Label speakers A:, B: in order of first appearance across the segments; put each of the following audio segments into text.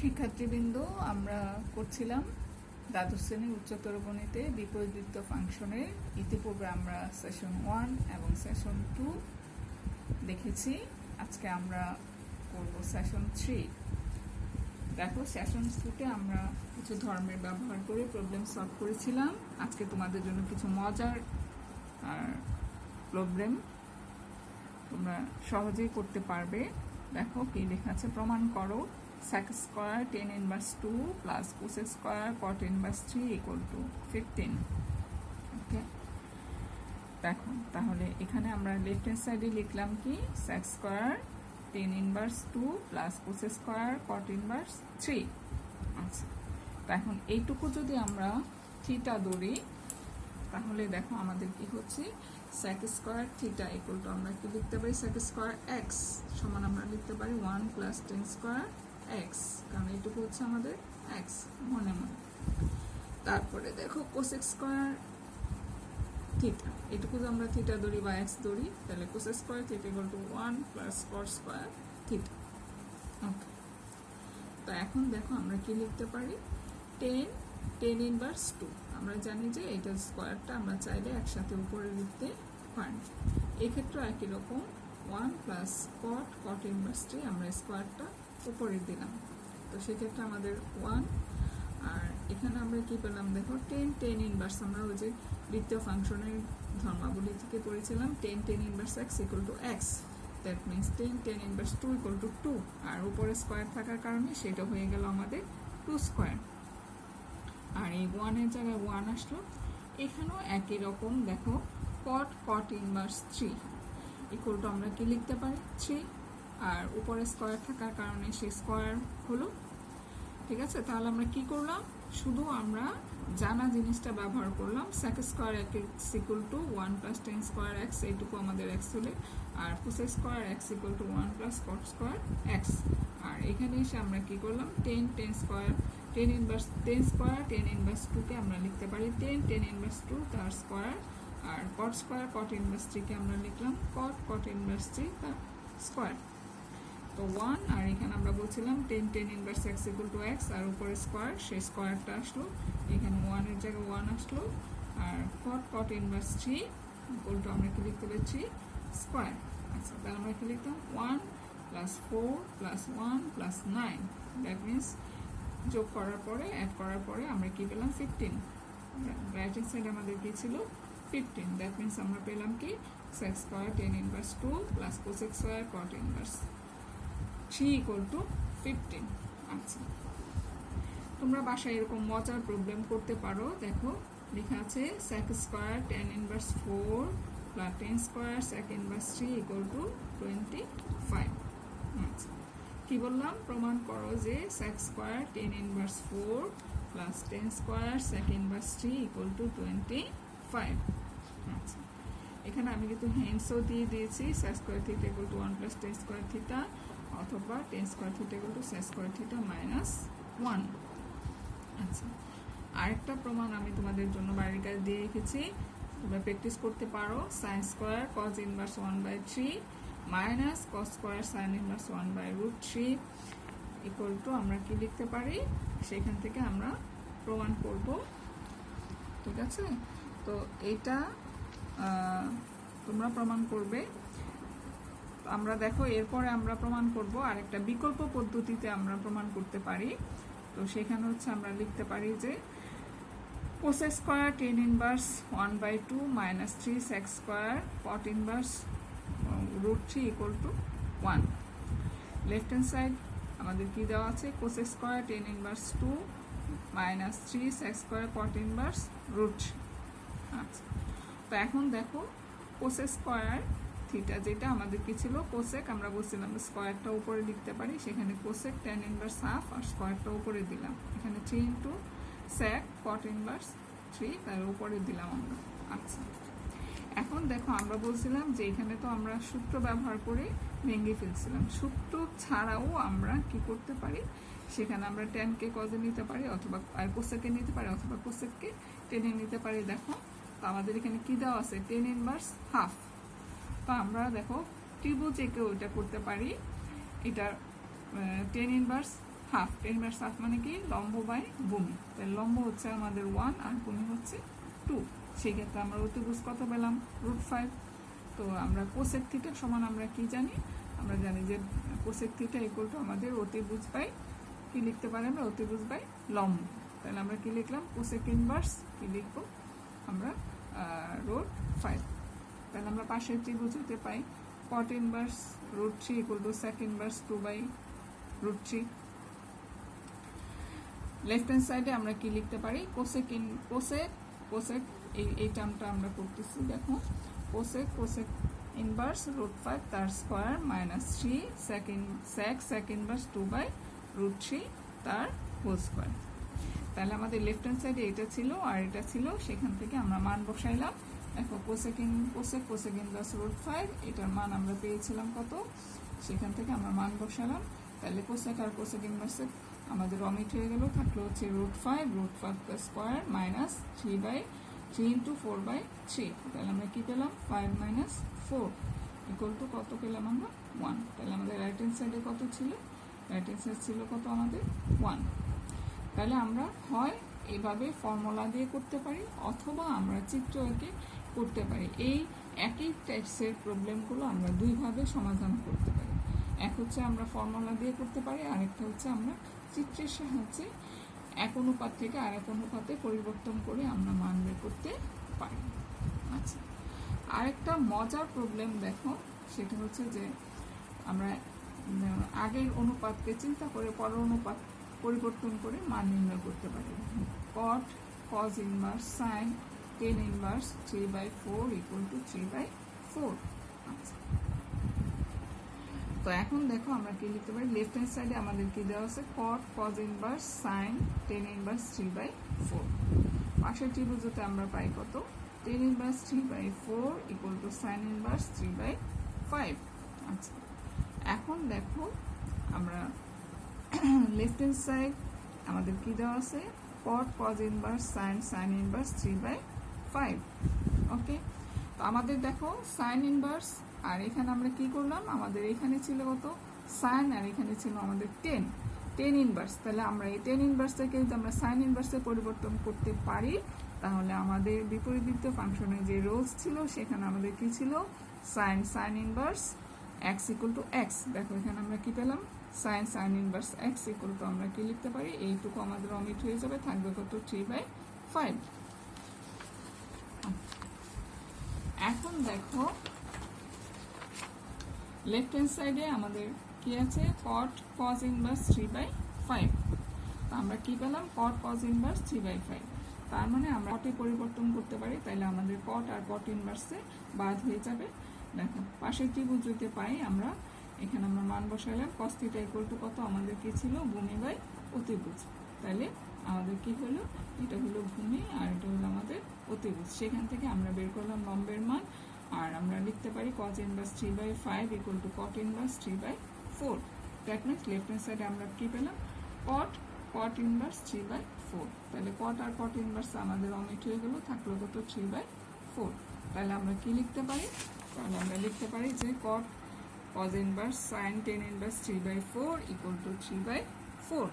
A: শিক্ষার্থীবৃন্দ, আমরা করছিলাম দ্বাদশ শ্রেণীর উচ্চতর গণিতে বিপরীতবৃত্ত ফাংশনের। ইতিপূর্বে আমরা সেশন 1 এবং সেশন 2 দেখেছি। আজকে আমরা করব সেশন 3। দেখো, সেশন 2তে আমরা কিছু ধর্মের ব্যবহার করে প্রবলেম সলভ করেছিলাম। আজকে তোমাদের জন্য কিছু মজার প্রবলেম তোমরা সহজেই করতে পারবে। দেখো কি লেখা আছে, প্রমাণ করো sec square tan inverse 2 plus cosec square cot inverse 3 equal to 15। ওকে, দেখো তাহলে এখানে আমরা লেফট হ্যান্ড সাইডে লিখলাম কি sec square tan inverse 2 plus cosec square cot inverse 3। আচ্ছা, তো এখন এইটুকু যদি আমরা থিটা ধরি তাহলে দেখো আমাদের কি হচ্ছে, sec square theta equal to আমরা কি লিখতে পারি, sec square x সমান আমরা লিখতে পারি 1 plus tan square x, কারণ এইটুকু হচ্ছে আমাদের x মনে মনে। তারপরে দেখো cosec square theta, এইটুকু যদি আমরা থিটা ধরি বা x ধরি তাহলে cosec square theta equal to 1 plus cot square theta। ওকে, তো এখন দেখো আমরা কি লিখতে পারি, tan inverse 2। আমরা জানি যে এটা স্কোয়ারটা আমরা চাইলে একসাথে উপরে লিখতে পারি। এক্ষেত্রে একই রকম 1 প্লাস cot ইনভার্স 3 আমরা স্কোয়ারটা উপরে দিলাম, তো সেক্ষেত্রে আমাদের 1। আর এখানে আমরা কি পেলাম, দেখো tan ইনভার্স আমরা ওই যে দ্বিতীয় ফাংশনের ধর্মাবলী থেকে পড়েছিলাম, tan inverse x equal to x, that means tan inverse 2 equal to 2। আর উপরে স্কোয়ার থাকার কারণে সেটা হয়ে গেল আমাদের 2 স্কোয়ার। আর এই 1 এর জায়গায় 1 আসলো। এখানেও একই রকম দেখো cot ইনভার্স 3 ইকুয়াল টু আমরা কি লিখতে পারি 3, আর উপরে স্কোয়ার থাকার কারণে সেই স্কোয়ার হলো। ঠিক আছে, তাহলে আমরা কি করলাম, শুধু আমরা জানা জিনিসটা ব্যবহার করলাম। sec square x equal to 1 plus tan square x, এইটুকু আমাদের x হলে, আর cosec square x equal to 1 plus cot square x। আর এখানে এসে আমরা কি করলাম, tan square tan ইনভার্স 2 কে আমরা লিখতে পারি tan ইনভার্স 2 তার স্কোয়ার, আর cot ইনভার্স 3 কে আমরা লিখলাম cot ইনভার্স 3 তার স্কোয়ার। তো 1, আর এখানে আমরা বলছিলাম tan inverse x equal to x, আর উপরে স্কোয়ার, সেই স্কোয়ারটা আসলো, এখানে 1 এর জায়গায় 1 আসলো। আর cot ইনভার্স 3 ইকুয়াল টু আমরা কি লিখতে পারি 3 স্কোয়ার। আচ্ছা, তাহলে আমরা কি লিখতাম 1 plus 4 plus 1 plus 9, that means যোগ করার পরে অ্যাড করার পরে আমরা কি পেলাম 15। রাইট হ্যান্ড সাইড আমাদের কি ছিল 15, দ্যাট মিনস আমরা পেলাম কি sec square tan inverse 2 plus cosec square cot inverse 3 equal to 15। আচ্ছা, তোমরা বাসায় এরকম মজার প্রবলেম করতে পারো। দেখো লেখা আছে sec square tan inverse 4 plus tan square sec inverse 3 equal to 25। আচ্ছা, কি বললাম, প্রমাণ করো যে sec square tan inverse 4 plus tan square sec inverse 3 equal to 25। আচ্ছা, এখানে আমি কিন্তু হ্যান্ডসও দিয়ে দিয়েছি, sec square theta equal to 1 plus tan square theta, অথবা tan square theta equal to sec square theta minus 1। আচ্ছা, আরেকটা প্রমাণ আমি তোমাদের জন্য বাড়ির কাজ দিয়ে রেখেছি, তোমরা প্র্যাকটিস করতে পারো। sin square cos inverse 1/3 minus cos square sin inverse 1/√3 equal to আমরা কি লিখতে পারি, সেখান থেকে আমরা প্রমাণ করব। ঠিক আছে, তো এটা তোমরা প্রমাণ করবে। আমরা দেখো এরপরে আমরা প্রমাণ করব আরেকটা বিকল্প পদ্ধতিতে আমরা প্রমাণ করতে পারি। তো সেখানে হচ্ছে আমরা লিখতে পারি যে cosec square tan inverse 1/2 minus 3 sec square cot inverse √3 equal to 1। Left hand side আমাদের কি দেওয়া আছে, cosec square tan inverse 2 minus 3 sec square cot inverse √3। আচ্ছা, তো এখন দেখো cosec square থিটা যেটা আমাদের কি ছিল cosec, আমরা বলছিলাম স্কোয়ারটা উপরে লিখতে পারি, সেখানে cosec tan ইনভার্স হাফ আর স্কোয়ারটা উপরে দিলাম, এখানে 3 ইন্টু sec cot ইনভার্স 3 তার উপরে দিলাম আমরা। আচ্ছা, এখন দেখো আমরা বলছিলাম যে এখানে তো আমরা সূত্র ব্যবহার করে ভেঙে ফেলছিলাম, সূত্র ছাড়াও আমরা কি করতে পারি, সেখানে আমরা tan কে cos-এ নিতে পারি, অথবা cosec-এ নিতে পারি, অথবা cosec-কে tan-এ নিতে পারি। দেখো তো আমাদের এখানে কি দেওয়া আছে, tan ইনভার্স হাফ। তো আমরা দেখো ত্রিভুজে কেউ এটা করতে পারি, এটা tan inverse half, ten inverse half মানে কি লম্ব বাই ভূমি, তাহলে লম্ব হচ্ছে আমাদের 1 আর ভূমি হচ্ছে 2। সেই ক্ষেত্রে আমরা অতিভুজ কত পেলাম √5। তো আমরা কোসেক থিটা সমান আমরা কি জানি, আমরা জানি যে কোসেক থিটা ইকুয়াল টু আমাদের অতিভুজ বাই কি লিখতে পারি আমরা অতিভুজ বাই লম্ব। তাহলে আমরা কি লিখলাম কোসেক ইনভার্স কি লিখবো আমরা √5। তাহলে আমরা পাশের ত্রিভুজ হতে পাই cot inverse √3 equal to sec inverse 2/√3। Left hand সাইডে আমরা কি লিখতে পারি কোসেক এই টার্মটা আমরা করতেছি, দেখো কোসেক ইনভার্স √5 তার স্কয়ার মাইনাস 3 sec ইনভার্স 2/√3 তার হোল স্কয়ার। তাহলে আমাদের লেফট হ্যান্ড সাইডে এটা ছিল আর এটা ছিল, সেখান থেকে আমরা মান বসাইলাম। দেখো কোসেক ইনভার্স √5 এটার মান আমরা পেয়েছিলাম কত, সেখান থেকে আমরা মান বসালাম। তাহলে কোসেক আর কোসেক ইনভার্সে আমাদের অমিট হয়ে গেল, থাকলো হচ্ছে √5 স্কয়ার মাইনাস 3 ইন্টু 4/3। তাহলে আমরা কি পেলাম 5 মাইনাস 4 ইকুয়াল টু কত পেলাম আমরা 1। তাহলে আমাদের রাইট হ্যান্ড সাইডে কত ছিল, রাইট হ্যান্ড সাইড ছিল কত আমাদের 1। তাহলে আমরা হয় এইভাবে ফর্মুলা দিয়ে করতে পারি অথবা আমরা চিত্র এঁকে করতে পারি। এই একই টাইপসের প্রবলেমগুলো আমরা দুইভাবে সমাধান করতে পারি, এক হচ্ছে আমরা ফর্মুলা দিয়ে করতে পারি, আরেকটা হচ্ছে আমরা চিত্রের সাহায্যে এক অনুপাত থেকে আরেক অনুপাতে পরিবর্তন করে আমরা মান বের করতে পারি। আচ্ছা, আরেকটা মজার প্রবলেম দেখো, সেটা হচ্ছে যে আমরা আগের অনুপাতকে চিন্তা করে পরের অনুপাত পরিবর্তন করে মান নির্ণয় করতে পারি। cos inverse sin tan inverse 3/4 equal to 3/4। আচ্ছা, তো এখন দেখো আমরা কি লিখতে পারি, লেফট হ্যান্ড সাইডে আমাদের কি দেওয়া আছে cos inverse sin tan inverse 3/4। পাশের ত্রিভুজতে আমরা পাই কত tan inverse 3/4 equal to sin inverse 3/5। আচ্ছা, এখন দেখো আমরা লেফট হ্যান্ড সাইড আমাদের কি দেওয়া আছে cos ইনভার্স sin ইনভার্স 3/5। ওকে, তো আমাদের দেখো sin ইনভার্স আর এখানে আমরা কি করলাম, আমাদের এখানে ছিল কত sin আর এখানে ছিল আমাদের tan ইনভার্স। তাহলে আমরা এই tan ইনভার্সটাকে যদি আমরা sin ইনভার্সে পরিবর্তন করতে পারি, তাহলে আমাদের বিপরীত ফাংশনে যে রোলস ছিল সেখানে আমাদের কি ছিল sin inverse x equal to x। দেখো এখানে আমরা কি পেলাম sin inverse x equal to আমরা কি লিখতে পারি, এইটুকু আমাদের অমিট হয়ে যাবে, থাকবে কত 3/5। এখন দেখো লেফট হ্যান্ড সাইডে আমাদের কি আছে cos ইনভার্স 3/5। তো আমরা কি পেলাম cos ইনভার্স 3/5। তার মানে আমরা cot এ পরিবর্তন করতে পারি, তাহলে আমাদের cot আর cot ইনভার্সে বাদ হয়ে যাবে। দেখো পাশের ত্রিভুজ যদি পাই আমরা, এখানে আমরা মান বসাইলাম cos থিটা ইকুয়াল টু কত আমাদের কি ছিল ভূমি বাই অতিভুজ। তাহলে আমাদের কি হলো, এটা হলো ভূমি আর এটা হলো আমাদের অতিভুজ। সেখান থেকে আমরা বের করলাম লম্বের মান, আর আমরা লিখতে পারি cos inverse 3/5 equal to cot inverse 3/4। That means left hand সাইডে আমরা কি পেলাম cot ইনভার্স 3/4। তাহলে cot আর cot ইনভার্স আমাদের অমিট হয়ে গেল, থাকলো কত 3/4। তাহলে আমরা কি লিখতে পারি, তাহলে আমরা লিখতে পারি যে cos inverse sin tan inverse 3/4 equal to 3/4।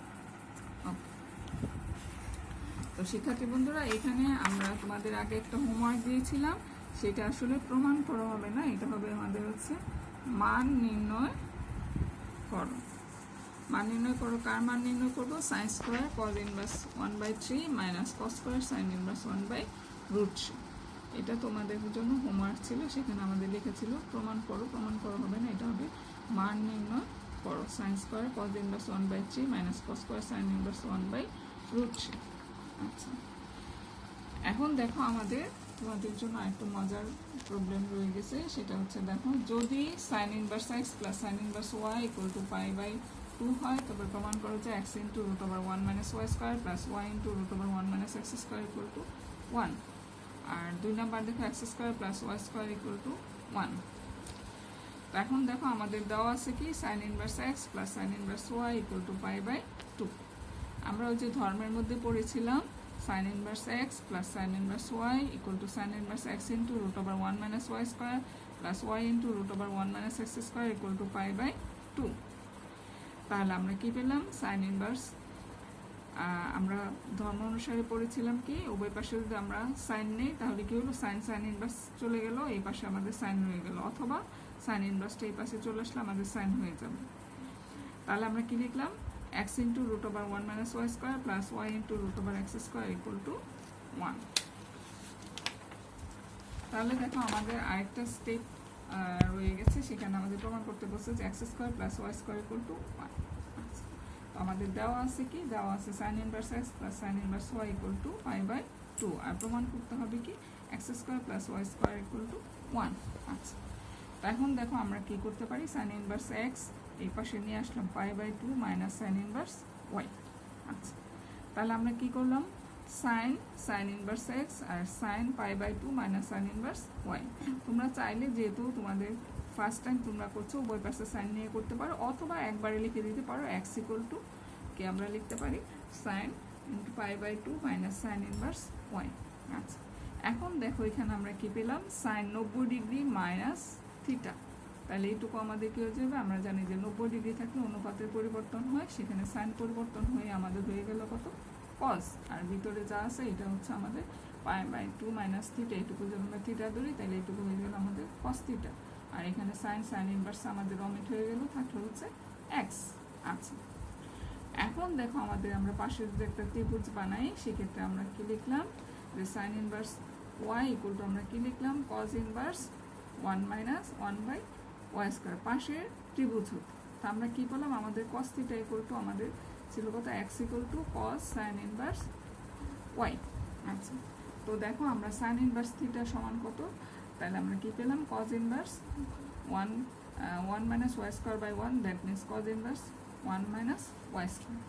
A: তো শিক্ষার্থী বন্ধুরা, এখানে আমরা তোমাদের আগে একটা হোমওয়ার্ক দিয়েছিলাম, সেটা আসলে প্রমাণ করা হবে না, এটা হবে আমাদের হচ্ছে মান নির্ণয় করো। মান নির্ণয় করো, কার মান নির্ণয় করবো sin square cos inverse 1/3 minus cos square sin inverse 1/√3। এটা তোমাদের জন্য হোমওয়ার্ক ছিল, সেখানে আমাদের লিখেছিল প্রমাণ করো, প্রমাণ করা হবে না, এটা হবে মান নির্ণয় করো sin square cos inverse 1/3 minus cos square sin inverse 1/√3। আচ্ছা, এখন দেখো আমাদের তোমাদের জন্য একটা মজার প্রবলেম রয়ে গেছে, সেটা হচ্ছে দেখো যদি sin inverse x plus sin inverse y equal to π/2 হয়, তবে প্রমাণ করো যে x into √1 minus y square plus y into √1 minus x square equal to 1। আর 2 নাম্বার দেখো x square plus y square equal to 1। তো এখন দেখো আমাদের দেওয়া আছে কি sin inverse x plus sin inverse y equal to π/2। আমরা ওই যে ধর্মের মধ্যে পড়েছিলাম sin inverse x plus sin inverse y equal to sin inverse x into √1 minus y square plus y into √1 minus x square equal to π/2। তাহলে আমরা কি পেলাম সাইন ইনভার্স, আমরা ধর্ম অনুসারে পড়েছিলাম কি উভয় পাশে যদি আমরা সাইন নেই তাহলে কি হলো সাইন সাইন ইনভার্স চলে গেল, এই পাশে আমাদের সাইন হয়ে গেল, অথবা সাইন ইনভার্সটা এই পাশে চলে আসলে আমাদের সাইন হয়ে যাবে। তাহলে আমরা কি লিখলাম x into root over 1 minus y square plus y into root over x square equal to 1। তাহলে দেখো আমাদের আরেকটা স্টেপ রয়ে গেছে, সেখানে আমাদের প্রমাণ করতে বলছে যে x square plus y square equal to 1। আচ্ছা, তো আমাদের দেওয়া আছে কি, দেওয়া আছে sine inverse x plus sine inverse y equal to π/2, আর প্রমাণ করতে হবে কি x square plus y square equal to 1। আচ্ছা, তো এখন দেখো আমরা কি করতে পারি, সাইন ইনভার্স এক্স এই পাশে নিয়ে আসলাম π/2 মাইনাস সাইন ইনভার্স ওয়াই। আচ্ছা, তাহলে আমরা কি করলাম সাইন ইনভার্স এক্স আর sine π/2 minus sine inverse y. তোমরা চাইলে যেহেতু তোমাদের ফার্স্ট টাইম তোমরা করছো উভয় পাশে সাইন নিয়ে করতে পারো, অথবা একবারে লিখে দিতে পারো এক্স ইকুয়াল টু কে আমরা লিখতে পারি sine into π/2 minus sine inverse y. আচ্ছা, এখন দেখো এখানে আমরা কি পেলাম সাইন 90 ডিগ্রি মাইনাস থিটা। তাহলে এইটুকু আমাদের কি হয়ে যাবে, আমরা জানি যে 90 ডিগ্রি থাকলে অনুপাতের পরিবর্তন হয়, সেখানে সাইন পরিবর্তন হয়ে আমাদের হয়ে গেল কত কস, আর ভিতরে যা আছে এটা হচ্ছে আমাদের π/2 মাইনাস থিটা, এইটুকু যদি আমরা থিটা ধরি তাহলে এইটুকু হয়ে গেল আমাদের কস থিটা, আর এখানে সাইন ইনভার্স আমাদের অমিট হয়ে গেল, থাকলে হচ্ছে এক্স। আচ্ছা, এখন দেখো আমাদের আমরা পাশের যে একটা ত্রিভুজ বানাই, সেক্ষেত্রে আমরা কি লিখলাম যে sine inverse y equal to আমরা কি লিখলাম কস ইনভার্স 1 মাইনাস 1/ওয়াই স্কোয়ার, পাশের ত্রিভুজ হতে। তা আমরা কি পেলাম, আমাদের কস থিটা ইকুয়াল টু আমাদের ছিল কত x equal to cos sine inverse y. আচ্ছা, তো দেখো আমরা সাইন ইনভার্স থিটা সমান কত, তাহলে আমরা কি পেলাম cos inverse 1 minus y square by 1, that means cos inverse 1 minus y square.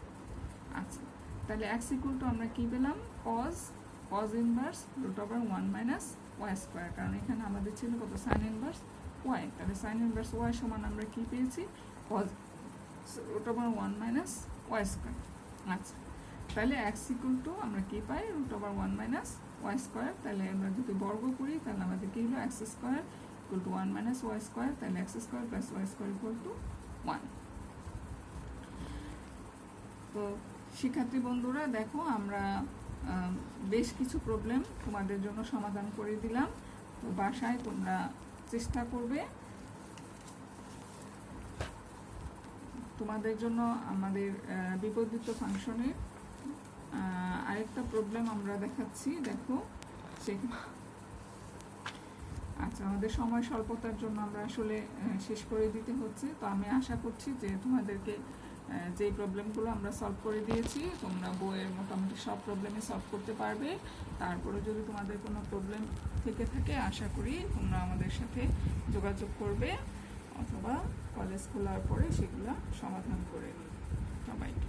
A: আচ্ছা, তাহলে এক্স ইকুয়াল টু আমরা কি পেলাম cos inverse root over 1 minus y square, কারণ এখানে আমাদের ছিল কত সাইন ইনভার্স ওয়াই, তাহলে সাইন ইনভার্স ওয়াই সমান আমরা কি পেয়েছি cos root over 1 minus y square. আচ্ছা, তাহলে এক্স ইকুয়াল টু আমরা কি পাই root over 1 minus y square, তাহলে আমরা যদি বর্গ করি তাহলে আমাদের কি হলো x square equal to 1 minus y square, তাহলে x square plus y square equal to 1। তো শিক্ষার্থী বন্ধুরা দেখো আমরা বেশ কিছু প্রবলেম তোমাদের জন্য সমাধান করে দিলাম, তো বাসায় তোমরা চেষ্টা করবে। তোমাদের জন্য আমাদের বিপরীত ফাংশনের আরেকটা প্রবলেম আমরা দেখাচ্ছি, দেখো আচ্ছা আমাদের সময় স্বল্পতার জন্য আমরা আসলে শেষ করে দিতে হচ্ছে। তো আমি আশা করছি যে তোমাদেরকে যে প্রবলেমগুলো আমরা সলভ করে দিয়েছি তোমরা বইয়ের মোটামুটি সব প্রবলেমই সলভ করতে পারবে। তারপরে যদি তোমাদের কোনো প্রবলেম থেকে থাকে আশা করি তোমরা আমাদের সাথে যোগাযোগ করবে, অথবা কলেজ খোলার পরে সেগুলো সমাধান করে নিই। সবাইকে